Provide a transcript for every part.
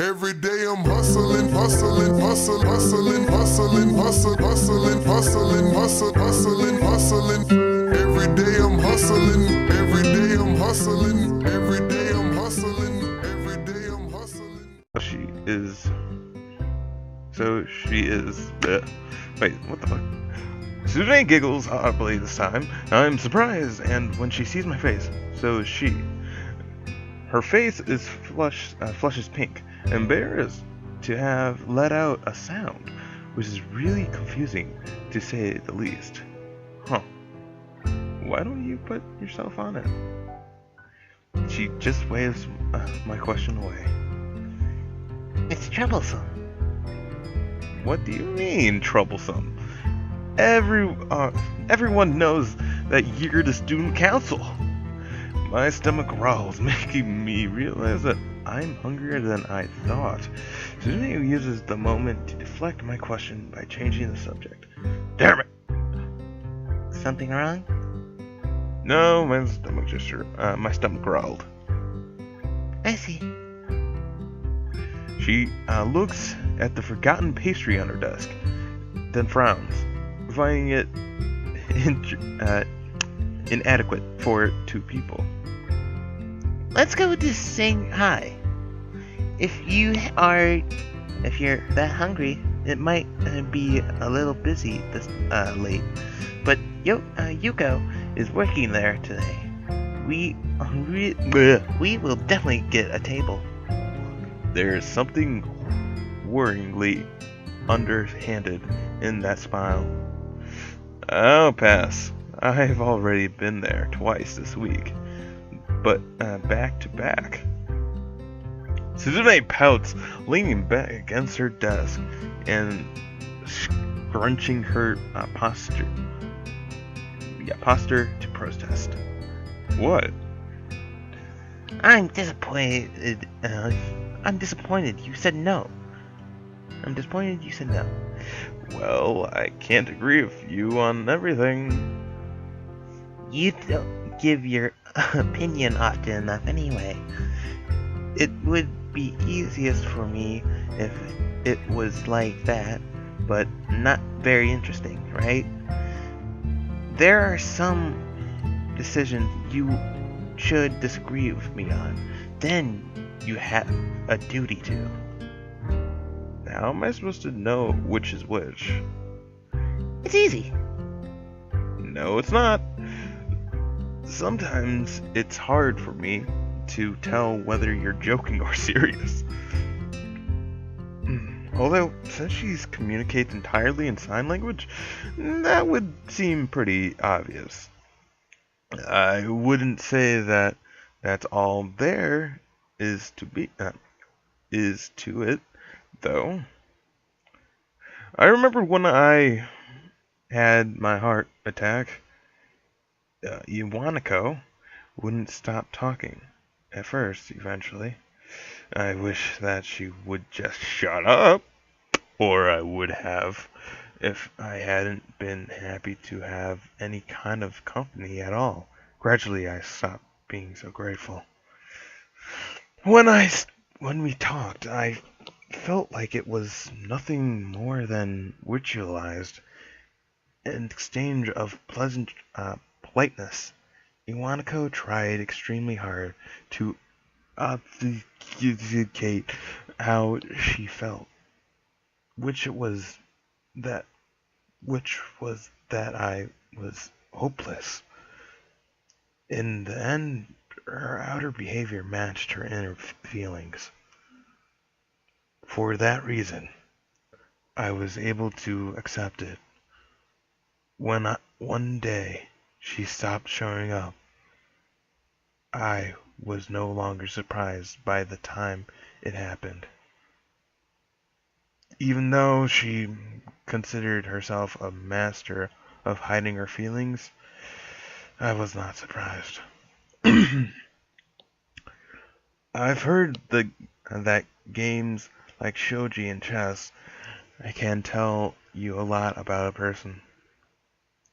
Every day I'm hustling, hustling, hustling, hustling, hustling, hustling, hustling, hustling, hustling, hustling, hustling. Every day I'm hustling, every day I'm hustling, every day I'm hustling, every day I'm hustling. She is. So she is. Wait, what the fuck? Suzanne giggles audibly this time. I'm surprised, and when she sees my face, so is she. Her face is flushes pink, and embarrassed to have let out a sound, which is really confusing, to say the least. Huh. Why don't you put yourself on it? She just waves my question away. It's troublesome. What do you mean, troublesome? Everyone knows that you're the student council. My stomach growls, making me realize that I'm hungrier than I thought. Suzuki uses the moment to deflect my question by changing the subject. Damn it! Something wrong? No, my stomach growled. I see. She looks at the forgotten pastry on her desk, then frowns, finding it inadequate for two people. Let's go to saying hi. If you're that hungry, it might be a little busy this late. But Yuko is working there today. We will definitely get a table. There's something worryingly underhanded in that smile. I'll pass. I've already been there twice this week, but back to back. Suzume pouts, leaning back against her desk and scrunching her posture to protest. What? I'm disappointed. I'm disappointed. You said no. I'm disappointed you said no. Well, I can't agree with you on everything. You don't give your opinion often enough anyway. It would be easiest for me if it was like that, but not very interesting, right? There are some decisions you should disagree with me on. Then you have a duty to. How am I supposed to know which is which? It's easy. No, it's not. Sometimes it's hard for me to tell whether you're joking or serious. Although, since she communicates entirely in sign language, that would seem pretty obvious. I wouldn't say that that's all there is to it, though. I remember when I had my heart attack, Iwanako wouldn't stop talking. At first, eventually. I wish that she would just shut up, or I would have, if I hadn't been happy to have any kind of company at all. Gradually, I stopped being so grateful. When we talked, I felt like it was nothing more than ritualized, an exchange of pleasant politeness. Iwanako tried extremely hard to obfuscate how she felt, which was that I was hopeless. In the end, her outer behavior matched her inner feelings. For that reason, I was able to accept it. When one day she stopped showing up, I was no longer surprised by the time it happened. Even though she considered herself a master of hiding her feelings, I was not surprised. I've heard that games like shogi and chess can tell you a lot about a person.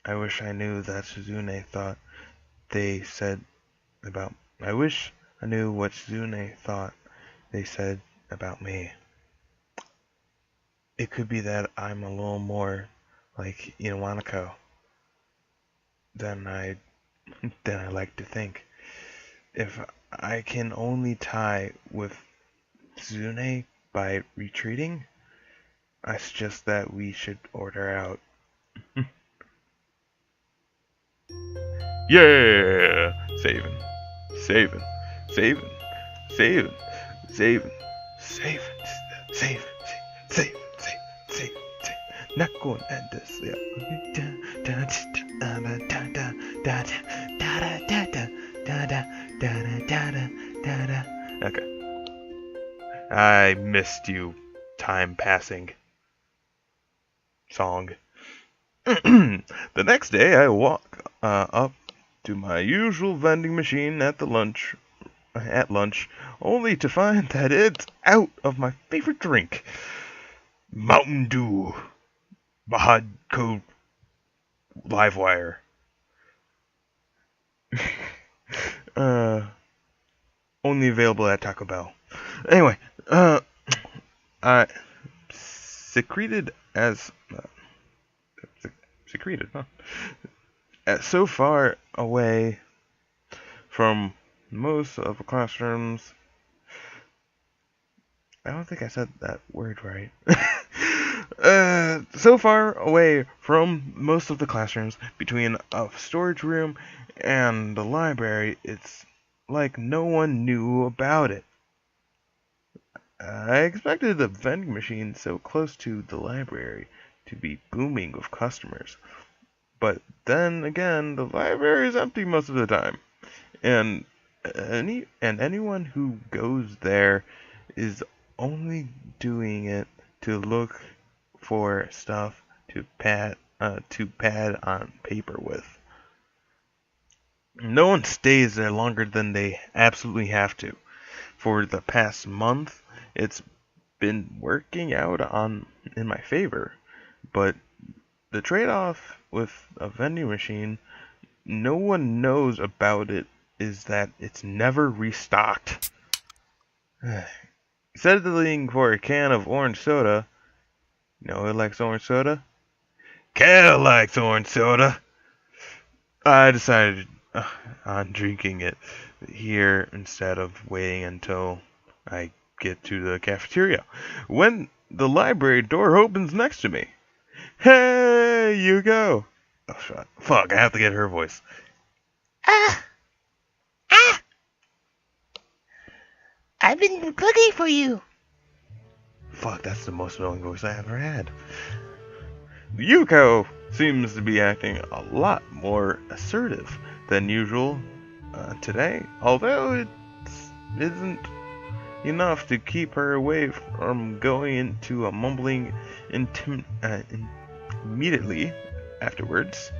I wish I knew that Suzune thought they said about. I wish I knew what Suzune thought they said about me. It could be that I'm a little more like Iwanako than I like to think. If I can only tie with Tsune by retreating, I suggest that we should order out. Yeah! Saving, saving, saving, saving, saving, saving, saving, saving, saving, not going to end this. Okay. I missed you, time passing song. The next day, I walk up to my usual vending machine at lunch, only to find that it's out of my favorite drink, Mountain Dew, Bahad Code Livewire. Only available at Taco Bell. Anyway, I secreted, huh? So far away from most of the classrooms. I don't think I said that word right. So far away from most of the classrooms, between a storage room and the library, it's like no one knew about it. I expected the vending machine so close to the library to be booming with customers. But then again, the library is empty most of the time. And anyone who goes there is only doing it to look for stuff to pad on paper with. No one stays there longer than they absolutely have to. For the past month, it's been working out in my favor, but the trade-off with a vending machine no one knows about it is that it's never restocked. Settling for a can of orange soda. You know who likes orange soda? Cal likes orange soda. I decided on drinking it here instead of waiting until I get to the cafeteria, when the library door opens next to me. Hey, you go. Oh, shit. Fuck, I have to get her voice. I've been looking for you. Fuck, that's the most annoying voice I ever had. Yuko seems to be acting a lot more assertive than usual today, although it isn't enough to keep her away from going into a mumbling immediately afterwards.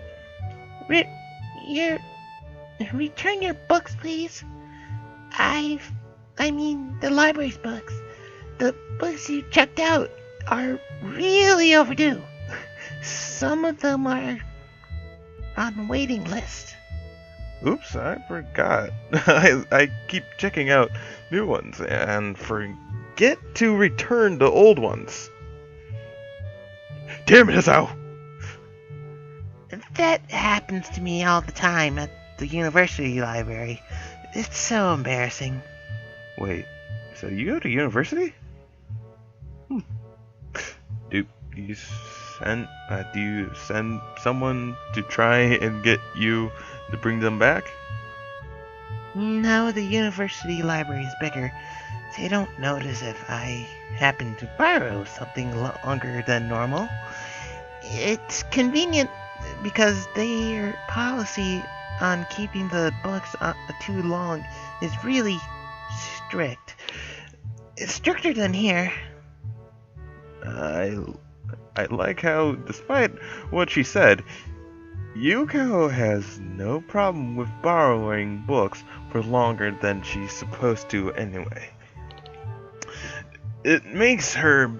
Return your books, please. I mean the library's books. The books you checked out are really overdue. Some of them are on the waiting list. Oops, I forgot. I keep checking out new ones and forget to return the old ones. Damn it, Isao! That happens to me all the time at the university library. It's so embarrassing. Wait, so you go to university? Do you send someone to try and get you to bring them back? No, the university library is bigger. They don't notice if I happen to borrow something longer than normal. It's convenient because their policy on keeping the books too long is really strict. It's stricter than here. I like how, despite what she said, Yuko has no problem with borrowing books for longer than she's supposed to anyway. It makes her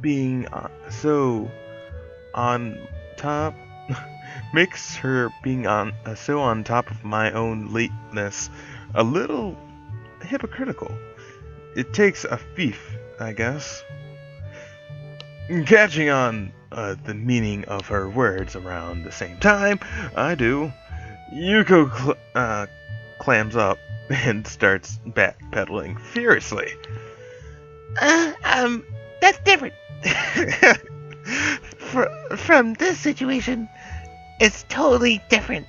being so on top of my own lateness a little hypocritical. it takes a thief, I guess. Catching on the meaning of her words around the same time I do, Yuko clams up and starts backpedaling furiously. That's different. From this situation, it's totally different.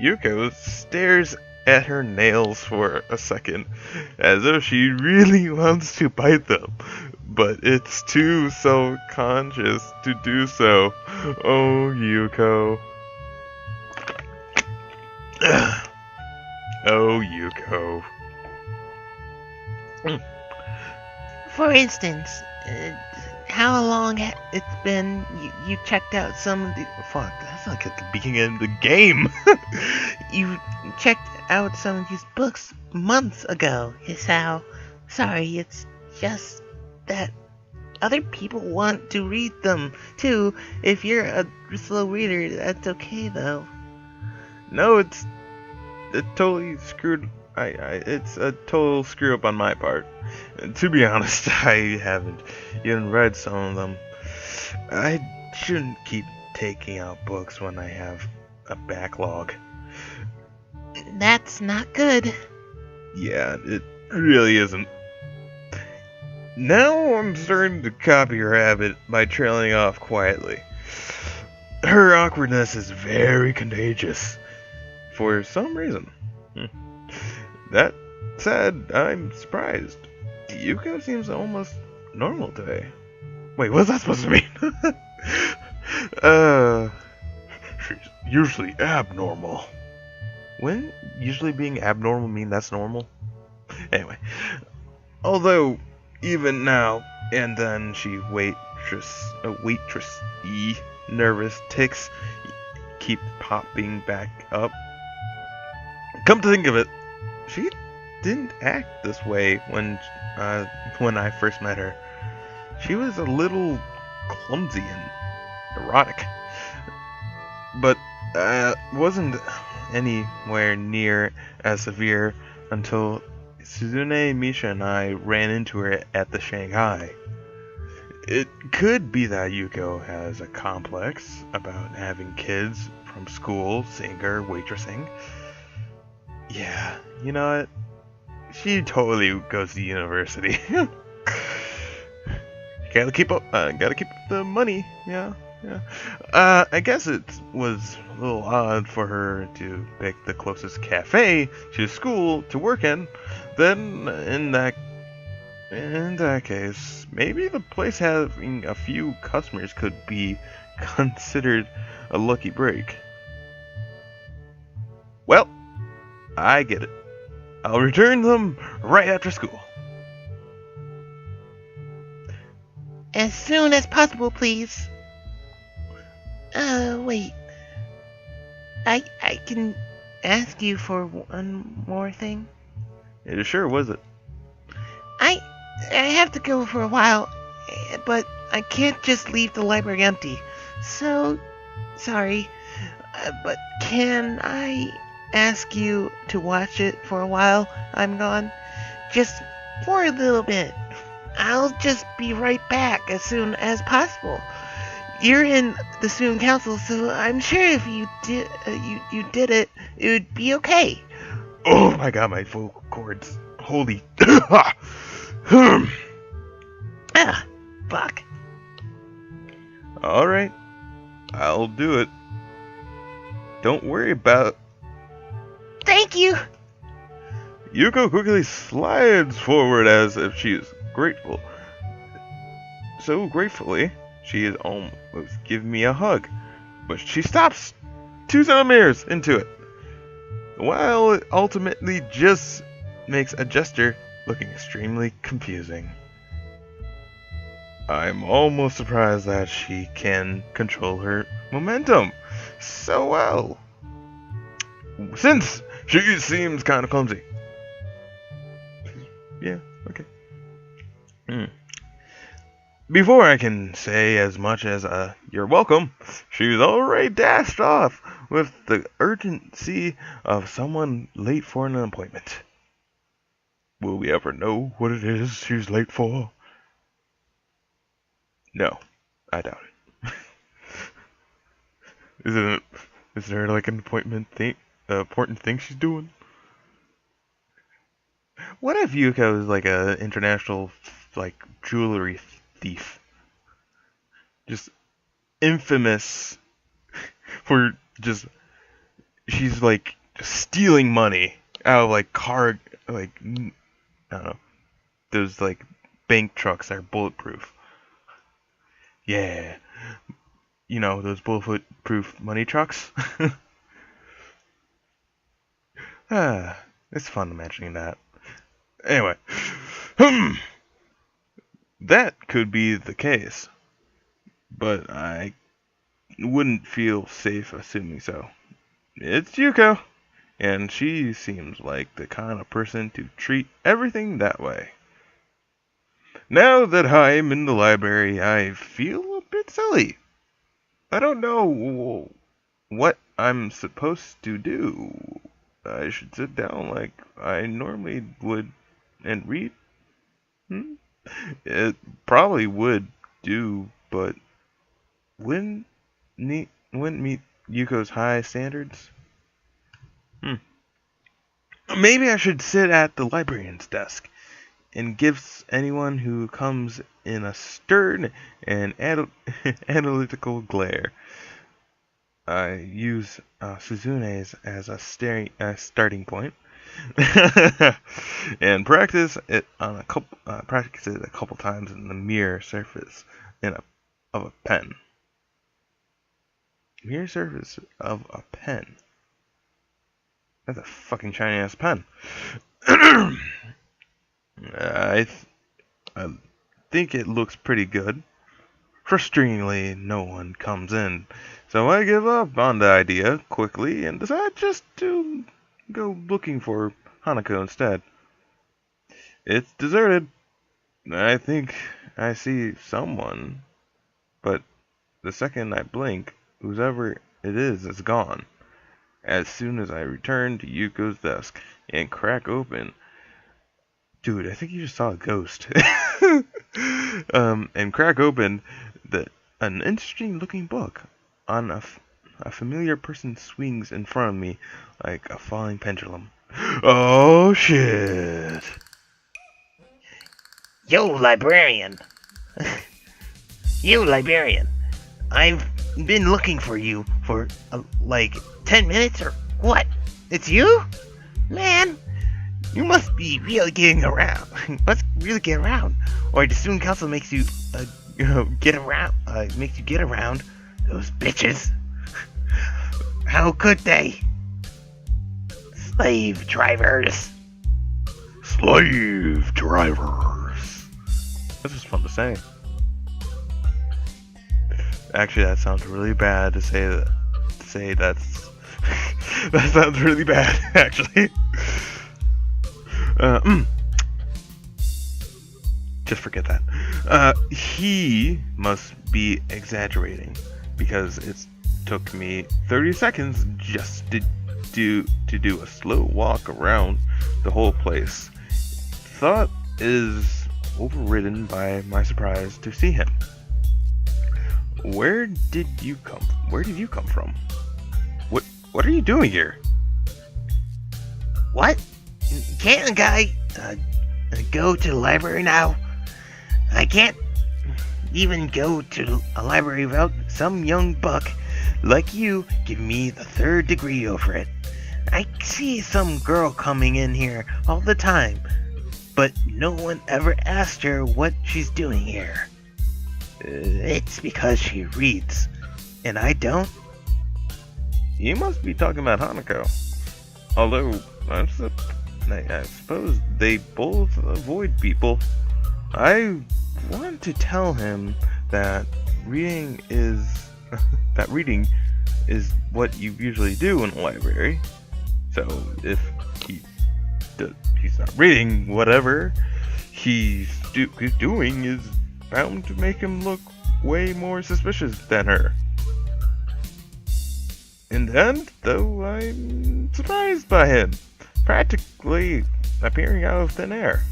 Yuko stares at her nails for a second, as if she really wants to bite them, but it's too self-conscious to do so. Oh, Yuko. Oh, Yuko. For instance, how long it's been you checked out some of the... Fuck, that's like at the beginning of the game. You checked out some of these books months ago, Hisao. Sorry, it's just that other people want to read them, too. If you're a slow reader, that's okay, though. No, it totally screwed... it's a total screw up on my part. To be honest, I haven't even read some of them. I shouldn't keep taking out books when I have a backlog. That's not good. Yeah, it really isn't. Now I'm starting to copy her habit by trailing off quietly. Her awkwardness is very contagious. For some reason. That said, I'm surprised. Yuko seems almost normal today. Wait, what's that supposed to mean? She's usually abnormal. Wouldn't usually being abnormal mean that's normal? Anyway. Although, even now and then she waitress-y nervous tics keep popping back up. Come to think of it, she didn't act this way when I first met her. She was a little clumsy and erotic, but wasn't anywhere near as severe until Suzune, Misha, and I ran into her at the Shanghai. It could be that Yuko has a complex about having kids from school seeing her waitressing. Yeah, you know what? She totally goes to university. Gotta keep up the money. Yeah. I guess it was a little odd for her to pick the closest cafe to school to work in. Then, in that case, maybe the place having a few customers could be considered a lucky break. Well, I get it. I'll return them right after school. As soon as possible, please. Wait. I can ask you for one more thing? Yeah, sure, was it? I have to go for a while, but I can't just leave the library empty. So, sorry. But can I ask you to watch it for a while I'm gone? Just for a little bit. I'll just be right back as soon as possible. You're in the student council, so I'm sure if you did you did it, it would be okay. Oh my god, my vocal cords. Holy. Fuck. Alright. I'll do it. Don't worry about... Thank you. Yuko quickly slides forward as if she is grateful. So gratefully, she is almost giving me a hug. But she stops 2 centimeters into it. While it ultimately just makes a gesture looking extremely confusing. I'm almost surprised that she can control her momentum so well, since she seems kind of clumsy. Yeah, okay. Before I can say as much as you're welcome, she's already dashed off with the urgency of someone late for an appointment. Will we ever know what it is she's late for? No, I doubt it. Is there like an important thing she's doing? What if Yuko is like a international like jewelry thief? Just infamous for just she's like stealing money out of like I don't know, those like bank trucks that are bulletproof. Yeah. You know, those bulletproof money trucks? It's fun imagining that. Anyway. That could be the case. But I wouldn't feel safe assuming so. It's Yuko, and she seems like the kind of person to treat everything that way. Now that I'm in the library, I feel a bit silly. I don't know what I'm supposed to do. I should sit down like I normally would and read? It probably would do, but wouldn't meet Yuko's high standards? Maybe I should sit at the librarian's desk and give anyone who comes in a stern and analytical glare. I use Suzune's as a starting point, and practice it a couple times in the mirror surface of a pen. Mirror surface of a pen. That's a fucking shiny ass pen. I think it looks pretty good. Frustratingly, no one comes in, so I give up on the idea quickly and decide just to go looking for Hanako instead. It's deserted. I think I see someone, but the second I blink, whoever it is gone. As soon as I return to Yuko's desk and crack open, dude, I think you just saw a ghost. And crack open an interesting looking book on a familiar person swings in front of me like a falling pendulum. Oh shit! Yo, librarian! You, librarian! I've been looking for you for like 10 minutes or what? It's you? Man, you must be really getting around. Let's really get around, or the student council makes you get around. Makes you get around those bitches. How could they? Slave drivers. Slave drivers. This is fun to say. Actually, that sounds really bad to say that. That's that sounds really bad. Actually. Just forget that. He must be exaggerating because it took me 30 seconds just to do a slow walk around the whole place. Thought is overridden by my surprise to see him. Where did you come from? What are you doing here? What? Can't a guy go to the library now? I can't even go to a library without some young buck like you giving me the third degree over it. I see some girl coming in here all the time, but no one ever asked her what she's doing here. It's because she reads, and I don't. You must be talking about Hanako. Although, I suppose they both avoid people. I want to tell him that reading is what you usually do in a library. So if he's not reading, whatever he's doing is bound to make him look way more suspicious than her. In the end, though, I'm surprised by him. Practically appearing out of thin air.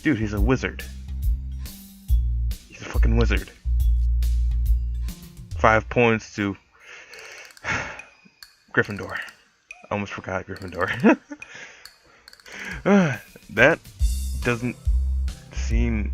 Dude, he's a wizard. He's a fucking wizard. 5 points to Gryffindor. I almost forgot Gryffindor. That doesn't seem